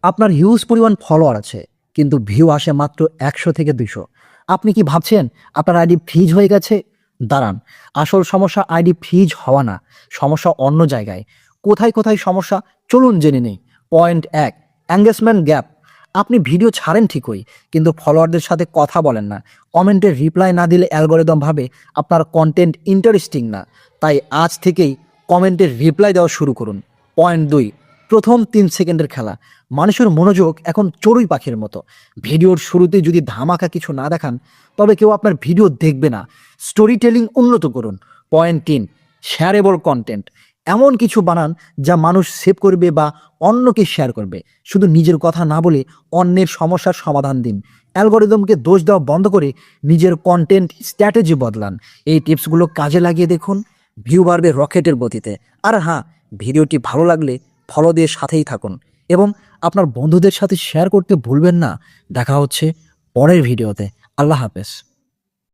আপনার হিউজ পরিমাণ ফলোয়ার আছে, কিন্তু ভিউ আসে মাত্র 100 থেকে 200। আপনি কি ভাবছেন আপনার আইডি ফ্রিজ হয়ে গেছে? দাঁড়ান, আসল সমস্যা আইডি ফ্রিজ হওয়া না, সমস্যা অন্য জায়গায়। কোথায় কোথায় সমস্যা, চলুন জেনে নেই। Point 1, engagement gap. আপনি ভিডিও ছাড়েন ঠিকই, কিন্তু ফলোয়ারদের সাথে কথা বলেন না। কমেন্টে রিপ্লাই না দিলে অ্যালগরিদম ভাবে আপনার কন্টেন্ট ইন্টারেস্টিং না। তাই আজ থেকেই কমেন্টে রিপ্লাই দেওয়া শুরু করুন। পয়েন্ট 2, প্রথম 3 সেকেন্ডের খেলা। মানুষের মনোযোগ এখন চড়ুই পাখির মতো। ভিডিওর শুরুতে যদি ধামাকা কিছু না দেখান, তবে কেউ আপনার ভিডিও দেখবে না। স্টোরি টেলিং উন্নত করুন। Point 3, shareable content. এমন কিছু বানান যা মানুষ সেভ করবে বা অন্যকে শেয়ার করবে। শুধু নিজের কথা না বলে অন্যের সমস্যার সমাধান দিন। অ্যালগরিদমকে দোষ দেওয়া বন্ধ করে নিজের কন্টেন্ট স্ট্র্যাটেজি বদলান। এই টিপসগুলো কাজে লাগিয়ে দেখুন, ভিউ বাড়বে রকেটের গতিতে। আর হ্যাঁ, ভিডিওটি ভালো লাগলে ফলো দিয়ে সাথেই থাকুন এবং আপনার বন্ধুদের সাথে শেয়ার করতে ভুলবেন না। দেখা হচ্ছে পরের ভিডিওতে। আল্লাহ হাফেজ।